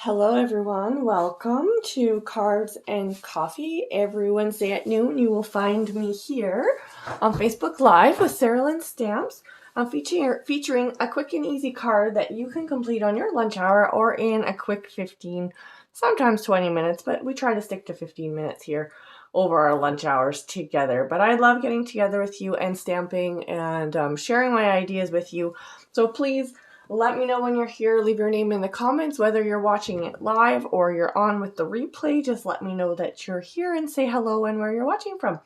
Hello everyone, welcome to Cards and Coffee. Every Wednesday at noon you will find me here on Facebook Live with Sarah Lynn Stamps. Featuring a quick and easy card that you can complete on your lunch hour or in a quick 15, sometimes 20 minutes, but we try to stick to 15 minutes here over our lunch hours together. But I love getting together with you and stamping and sharing my ideas with you. So please let me know when you're here. Leave your name in the comments, whether you're watching it live or you're on with the replay. Just let me know that you're here and say hello and where you're watching from.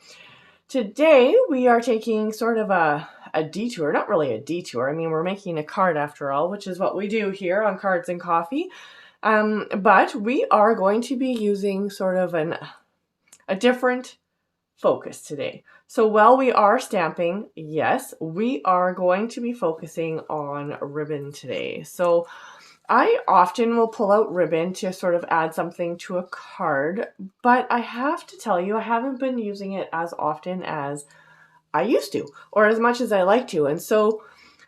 Today, we are taking sort of a detour. Not really a detour. I mean, we're making a card after all, which is what we do here on Cards and Coffee. But we are going to be using sort of a different focus today. So while we are stamping, yes, we are going to be focusing on ribbon today. So I often will pull out ribbon to sort of add something to a card, but I have to tell you, I haven't been using it as often as I used to, or as much as I like to. And so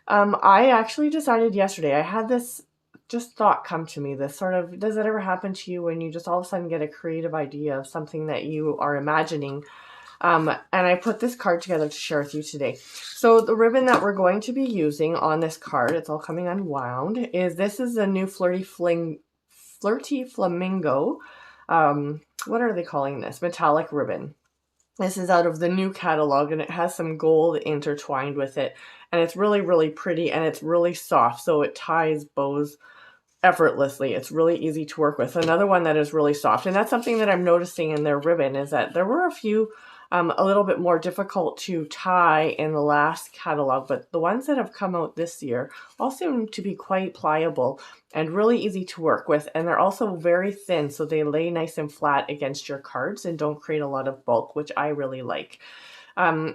I actually decided yesterday, I had this just thought come to me, this sort of, does it ever happen to you when you just all of a sudden get a creative idea of something that you are imagining? And I put this card together to share with you today. So the ribbon that we're going to be using on this card, it's all coming unwound, this is a new Flirty Flamingo. What are they calling this? Metallic ribbon. This is out of the new catalog, and it has some gold intertwined with it. And it's really, really pretty, and it's really soft, so it ties bows effortlessly. It's really easy to work with. Another one that is really soft, and that's something that I'm noticing in their ribbon, is that there were a few a little bit more difficult to tie in the last catalog, but the ones that have come out this year all seem to be quite pliable and really easy to work with, and they're also very thin, so they lay nice and flat against your cards and don't create a lot of bulk, which I really like.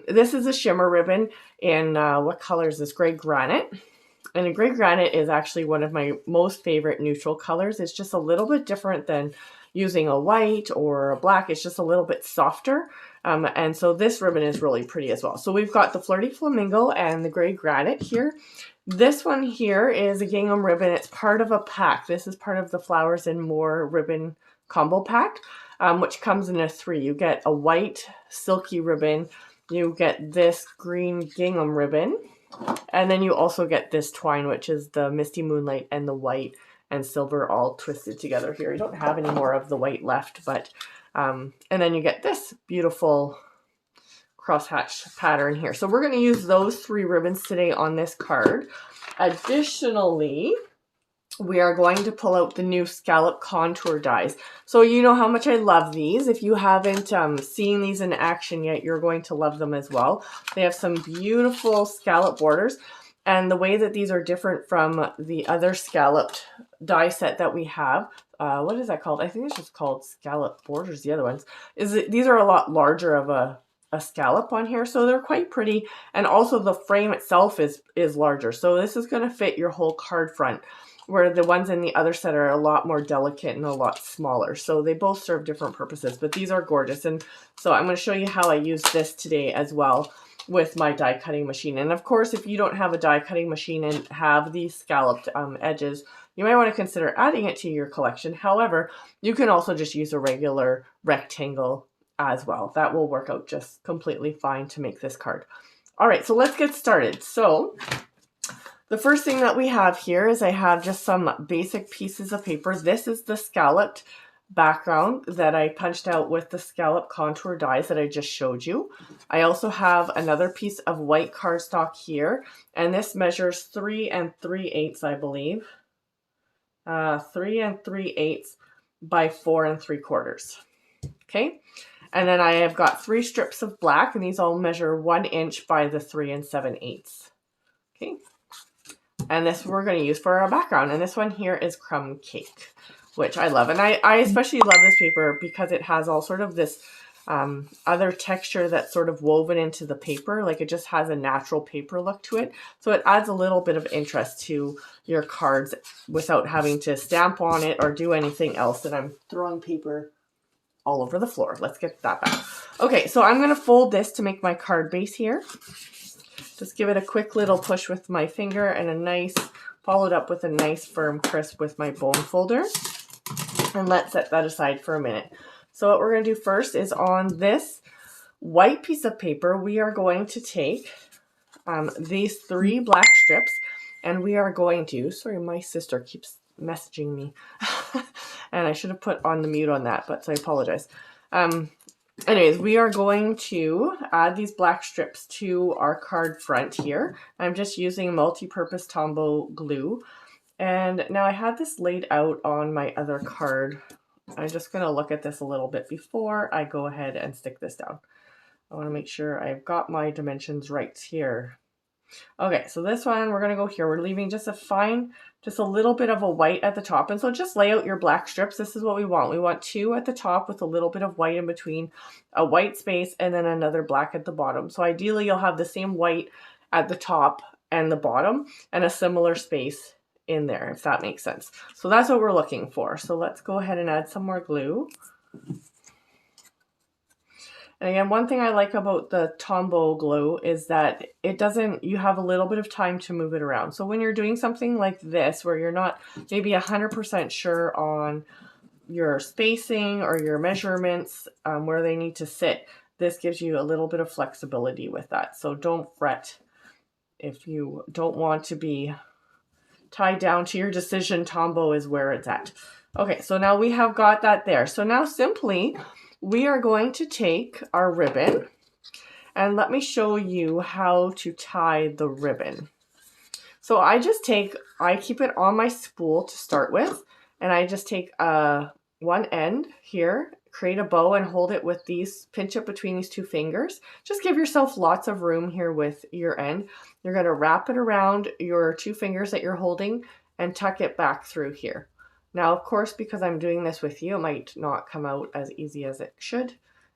This is a shimmer ribbon in what color is this? Gray Granite. And a gray granite is actually one of my most favorite neutral colors. It's just a little bit different than using a white or a black. It's just a little bit softer. And so this ribbon is really pretty as well. So we've got the Flirty Flamingo and the gray granite here. This one here is a gingham ribbon. It's part of a pack. This is part of the Flowers and More ribbon combo pack, which comes in a 3. You get a white silky ribbon. You get this green gingham ribbon. And then you also get this twine, which is the Misty Moonlight and the white and silver all twisted together here. You don't have any more of the white left, but and then you get this beautiful crosshatch pattern here. So we're going to use those 3 ribbons today on this card. Additionally, we are going to pull out the new scallop contour dies. So you know how much I love these. If you haven't seen these in action yet, you're going to love them as well. They have some beautiful scallop borders. And the way that these are different from the other scalloped die set that we have, what is that called? I think it's just called scallop borders, the other ones, is that these are a lot larger of a scallop on here, so they're quite pretty. And also the frame itself is larger. So this is going to fit your whole card front, where the ones in the other set are a lot more delicate and a lot smaller. So they both serve different purposes, but these are gorgeous. And so I'm going to show you how I use this today as well with my die cutting machine. And of course, if you don't have a die cutting machine and have these scalloped edges, you might want to consider adding it to your collection. However, you can also just use a regular rectangle as well. That will work out just completely fine to make this card. All right, so let's get started. So the first thing that we have here is I have just some basic pieces of paper. This is the scalloped background that I punched out with the scallop contour dies that I just showed you. I also have another piece of white cardstock here, and this measures 3 3/8, I believe. 3 3/8 by 4 3/4. Okay, and then I have got 3 strips of black, and these all measure 1 inch by the 3 7/8. Okay. And this we're going to use for our background. And this one here is Crumb Cake, which I love. And I especially love this paper because it has all sort of this other texture that's sort of woven into the paper. Like it just has a natural paper look to it. So it adds a little bit of interest to your cards without having to stamp on it or do anything else. And I'm throwing paper all over the floor. Let's get that back. Okay, so I'm going to fold this to make my card base here. Just give it a quick little push with my finger and a nice, followed up with a nice firm crisp with my bone folder. And let's set that aside for a minute. So what we're going to do first is on this white piece of paper, we are going to take these 3 black strips, and we are going to, sorry, my sister keeps messaging me, and I should have put on the mute on that, but so I apologize. Anyways, we are going to add these black strips to our card front here. I'm just using multi-purpose Tombow glue. And now I had this laid out on my other card. I'm just going to look at this a little bit before I go ahead and stick this down. I want to make sure I've got my dimensions right here. Okay, so this one, we're going to go here. We're leaving just a little bit of a white at the top. And so just lay out your black strips. This is what we want. We want 2 at the top with a little bit of white in between, a white space, and then another black at the bottom. So ideally, you'll have the same white at the top and the bottom and a similar space in there, if that makes sense. So that's what we're looking for. So let's go ahead and add some more glue. And again, one thing I like about the Tombow glue is that you have a little bit of time to move it around. So when you're doing something like this, where you're not maybe 100% sure on your spacing or your measurements, where they need to sit, this gives you a little bit of flexibility with that. So don't fret if you don't want to be tied down to your decision. Tombow is where it's at. Okay, so now we have got that there. So now simply, we are going to take our ribbon, and let me show you how to tie the ribbon. So I keep it on my spool to start with, and I just take one end here, create a bow, and hold it with pinch it between these 2 fingers. Just give yourself lots of room here with your end. You're going to wrap it around your 2 fingers that you're holding and tuck it back through here. Now, of course, because I'm doing this with you, it might not come out as easy as it should.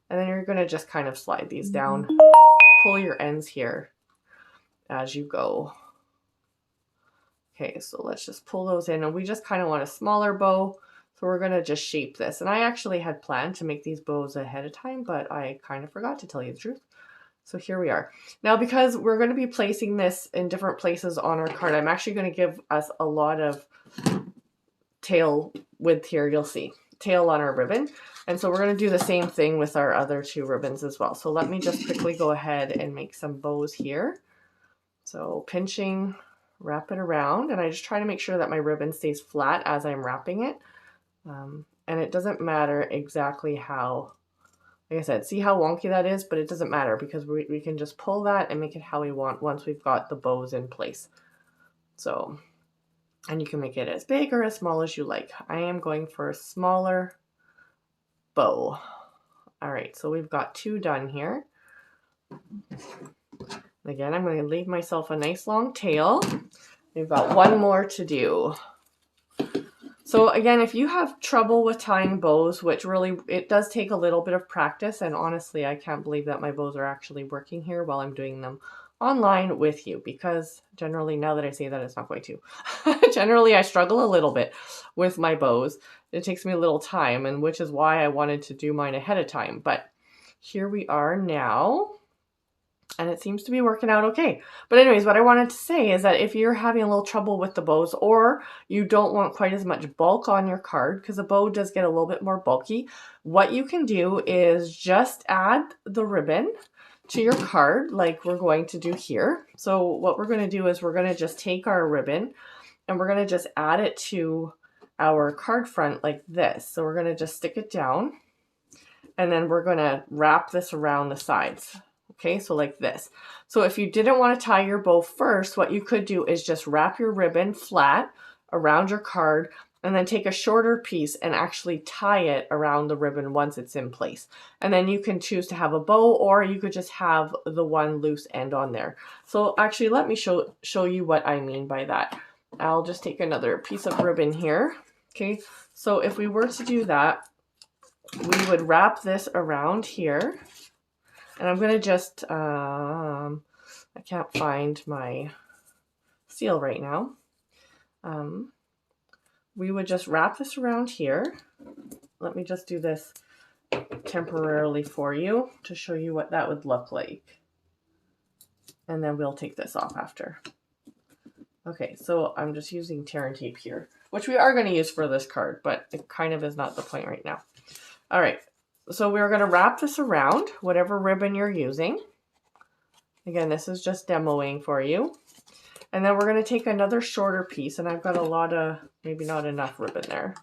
And then you're going to just kind of slide these down, pull your ends here as you go. Okay, so let's just pull those in, and we just kind of want a smaller bow. So we're going to just shape this. And I actually had planned to make these bows ahead of time, but I kind of forgot, to tell you the truth. So here we are. Now, because we're going to be placing this in different places on our card, I'm actually going to give us a lot of tail width here. You'll see tail on our ribbon. And so we're going to do the same thing with our other 2 ribbons as well. So let me just quickly go ahead and make some bows here. So pinching, wrap it around, and I just try to make sure that my ribbon stays flat as I'm wrapping it. And it doesn't matter exactly how, like I said, see how wonky that is, but it doesn't matter because we can just pull that and make it how we want once we've got the bows in place. So, and you can make it as big or as small as you like. I am going for a smaller bow. All right, so we've got 2 done here. Again, I'm going to leave myself a nice long tail. We've got 1 more to do. So again, if you have trouble with tying bows, which really, it does take a little bit of practice, and honestly, I can't believe that my bows are actually working here while I'm doing them online with you, because generally, now that I say that, it's not going to. Generally, I struggle a little bit with my bows. It takes me a little time, and which is why I wanted to do mine ahead of time. But here we are now. And it seems to be working out okay. But anyways, what I wanted to say is that if you're having a little trouble with the bows, or you don't want quite as much bulk on your card, because a bow does get a little bit more bulky, what you can do is just add the ribbon to your card like we're going to do here. So what we're going to do is we're going to just take our ribbon and we're going to just add it to our card front like this. So we're going to just stick it down, and then we're going to wrap this around the sides. Okay, so like this. So if you didn't want to tie your bow first, what you could do is just wrap your ribbon flat around your card and then take a shorter piece and actually tie it around the ribbon once it's in place. And then you can choose to have a bow, or you could just have the one loose end on there. So actually, let me show you what I mean by that. I'll just take another piece of ribbon here. Okay, so if we were to do that, we would wrap this around here. And I'm going to just, I can't find my seal right now. We would just wrap this around here. Let me just do this temporarily for you to show you what that would look like. And then we'll take this off after. Okay, so I'm just using tear and tape here. which we are going to use for this card, but it kind of is not the point right now. All right, so we're going to wrap this around whatever ribbon you're using. Again, this is just demoing for you. And then we're going to take another shorter piece, and I've got a lot of, maybe not enough ribbon there.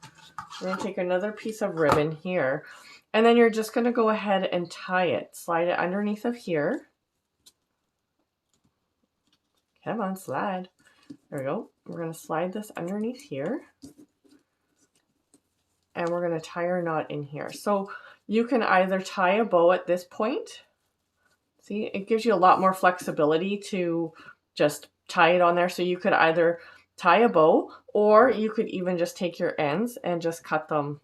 We're going to take another piece of ribbon here, and then you're just going to go ahead and tie it. Slide it underneath of here. Come on, slide. There we go. We're going to slide this underneath here. And we're going to tie our knot in here. So you can either tie a bow at this point. See, it gives you a lot more flexibility to just tie it on there. So you could either tie a bow, or you could even just take your ends and just cut them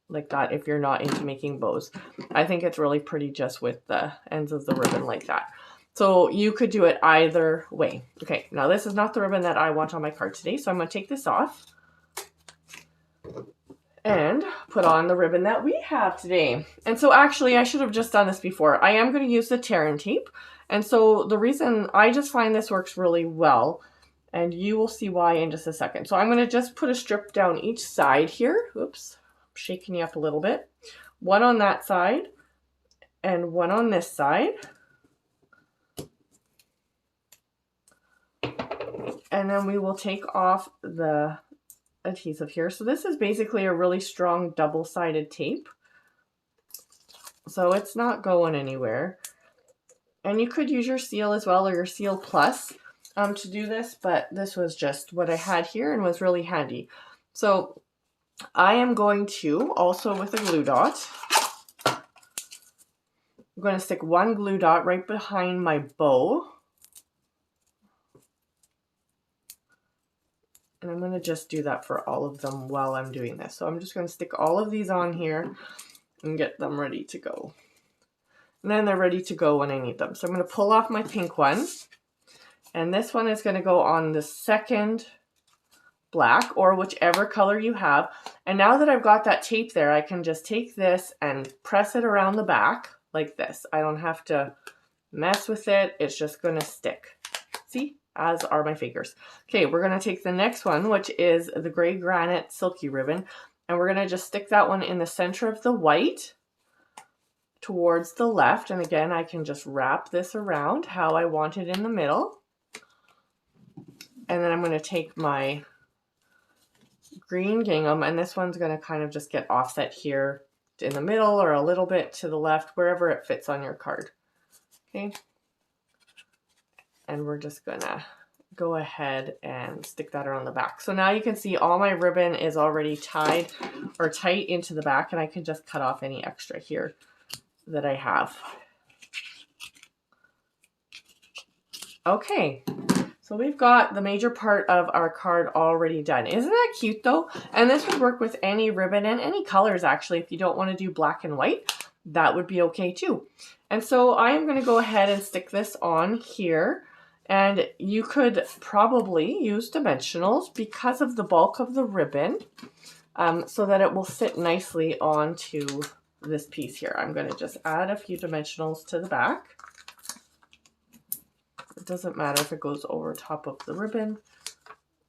like that if you're not into making bows. I think it's really pretty just with the ends of the ribbon like that. So you could do it either way. Okay, now this is not the ribbon that I want on my card today, so I'm going to take this off and put on the ribbon that we have today. And so actually I should have just done this before. I am going to use the tear and tape. And so the reason, I just find this works really well, and you will see why in just a second. So I'm going to just put a strip down each side here. Oops, I'm shaking you up a little bit. One on that side and one on this side. And then we will take off the adhesive here. So this is basically a really strong double-sided tape. So it's not going anywhere. And you could use your seal as well, or your Seal Plus to do this, but this was just what I had here and was really handy. So I am going to, also with a glue dot, I'm going to stick one glue dot right behind my bow. And I'm going to just do that for all of them while I'm doing this. So I'm just going to stick all of these on here and get them ready to go. And then they're ready to go when I need them. So I'm going to pull off my pink one. And this one is going to go on the second black, or whichever color you have. And now that I've got that tape there, I can just take this and press it around the back like this. I don't have to mess with it. It's just going to stick. See? As are my fingers. Okay, we're going to take the next one, which is the gray granite silky ribbon, and we're going to just stick that one in the center of the white towards the left. And again, I can just wrap this around how I want it in the middle. And then I'm going to take my green gingham, and this one's going to kind of just get offset here in the middle or a little bit to the left, wherever it fits on your card. Okay. And we're just gonna go ahead and stick that around the back. So now you can see all my ribbon is already tied or tight into the back, and I can just cut off any extra here that I have. Okay, so we've got the major part of our card already done. Isn't that cute though? And this would work with any ribbon and any colors actually. If you don't want to do black and white, that would be okay too. And so I am going to go ahead and stick this on here. And you could probably use dimensionals because of the bulk of the ribbon, so that it will sit nicely onto this piece here. I'm going to just add a few dimensionals to the back. It doesn't matter if it goes over top of the ribbon.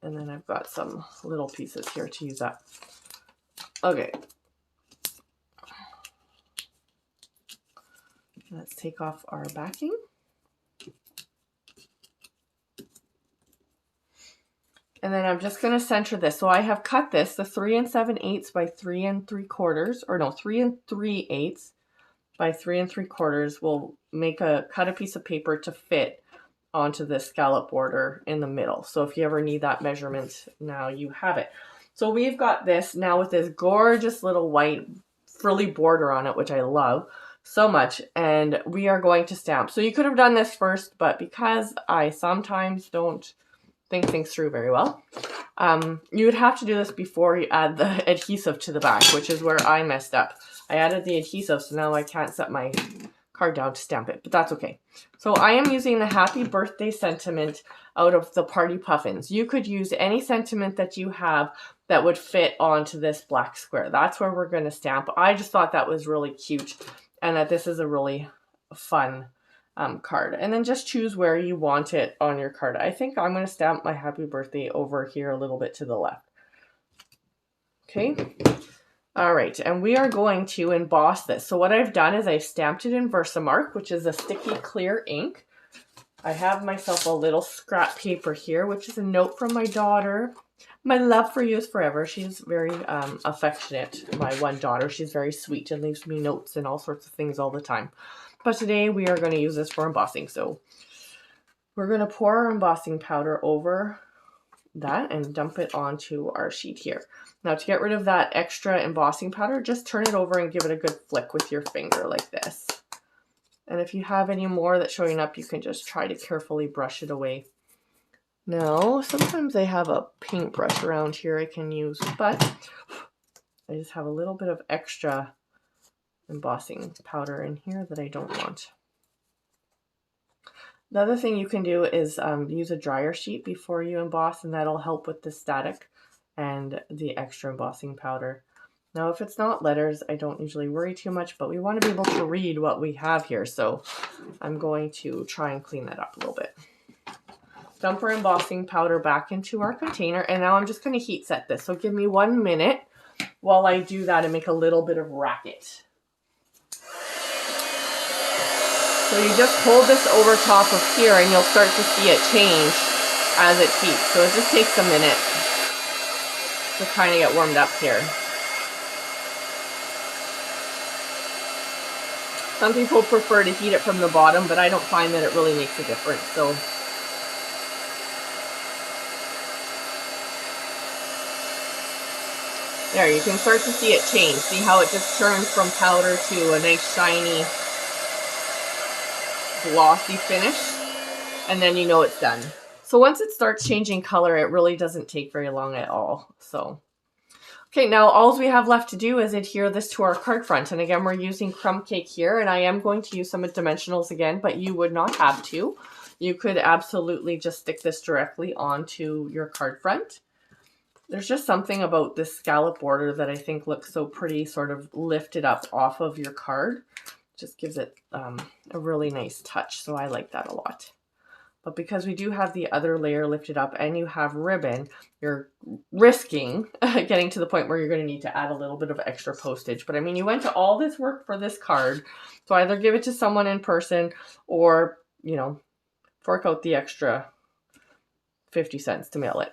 And then I've got some little pieces here to use up. Okay. Let's take off our backing. And then I'm just going to center this. So I have cut this, the 3 7/8 by 3 3/4, or no, 3 3/8 by 3 3/4 will cut a piece of paper to fit onto this scallop border in the middle. So if you ever need that measurement, now you have it. So we've got this now with this gorgeous little white frilly border on it, which I love so much. And we are going to stamp. So you could have done this first, but because I sometimes don't think things through very well, you would have to do this before you add the adhesive to the back, which is where I messed up. I added the adhesive, so now I can't set my card down to stamp it, but that's okay. So I am using the happy birthday sentiment out of the Party Puffins. You could use any sentiment that you have that would fit onto this black square. That's where we're going to stamp. I just thought that was really cute, and that this is a really fun card. And then just choose where you want it on your card. I think I'm going to stamp my happy birthday over here a little bit to the left. Okay. All right, and we are going to emboss this. So what I've done is I've stamped it in Versamark, which is a sticky clear ink. I have myself a little scrap paper here, which is a note from my daughter. My love for you is forever. She's very affectionate, my one daughter. She's very sweet and leaves me notes and all sorts of things all the time. But today we are going to use this for embossing. So we're going to pour our embossing powder over that and dump it onto our sheet here. Now to get rid of that extra embossing powder, just turn it over and give it a good flick with your finger like this. And if you have any more that's showing up, you can just try to carefully brush it away. Now, sometimes I have a paintbrush around here I can use, but I just have a little bit of extra embossing powder in here that I don't want. The other thing you can do is use a dryer sheet before you emboss, and that'll help with the static and the extra embossing powder. Now, if it's not letters, I don't usually worry too much, but we want to be able to read what we have here, so I'm going to try and clean that up a little bit. Dump our embossing powder back into our container, and now I'm just going to heat set this. So give me 1 minute while I do that and make a little bit of racket. So you just hold this over top of here and you'll start to see it change as it heats. So it just takes a minute to kind of get warmed up here. Some people prefer to heat it from the bottom, but I don't find that it really makes a difference. So there, you can start to see it change. See how it just turns from powder to a nice shiny glossy finish, and then you know it's done. So once it starts changing color, it really doesn't take very long at all. So okay, now all we have left to do is adhere this to our card front, and again we're using crumb cake here, and I am going to use some dimensionals again, but you would not have to. You could absolutely just stick this directly onto your card front. There's just something about this scallop border that I think looks so pretty, sort of lifted up off of your card. Just gives it a really nice touch, so I like that a lot. But because we do have the other layer lifted up and you have ribbon, you're risking getting to the point where you're going to need to add a little bit of extra postage. But I mean, you went to all this work for this card, so either give it to someone in person or, you know, fork out the extra 50 cents to mail it.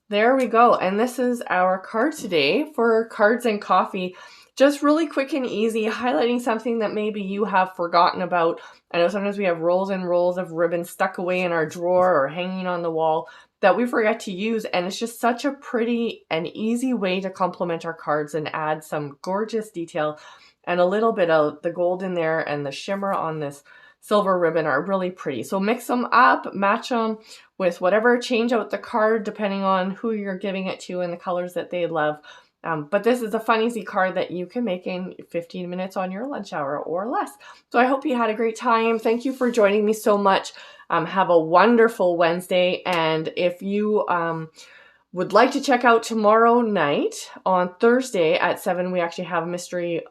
There we go. And this is our card today for Cards and Coffee. Just really quick and easy, highlighting something that maybe you have forgotten about. I know sometimes we have rolls and rolls of ribbon stuck away in our drawer or hanging on the wall that we forget to use, and it's just such a pretty and easy way to complement our cards and add some gorgeous detail, and a little bit of the gold in there and the shimmer on this silver ribbon are really pretty. So mix them up, match them with whatever, change out the card depending on who you're giving it to and the colors that they love. But this is a fun, easy card that you can make in 15 minutes on your lunch hour or less. So I hope you had a great time. Thank you for joining me so much. Have a wonderful Wednesday. And if you would like to check out tomorrow night, on Thursday at 7, we actually have mystery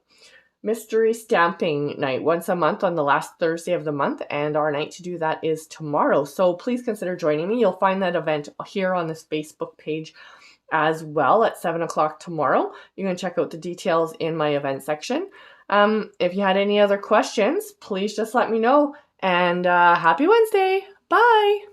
stamping night once a month on the last Thursday of the month, and our night to do that is tomorrow. So please consider joining me. You'll find that event here on this Facebook page as well at 7 o'clock tomorrow. You can check out the details in my event section. If you had any other questions, please just let me know, and happy Wednesday. Bye.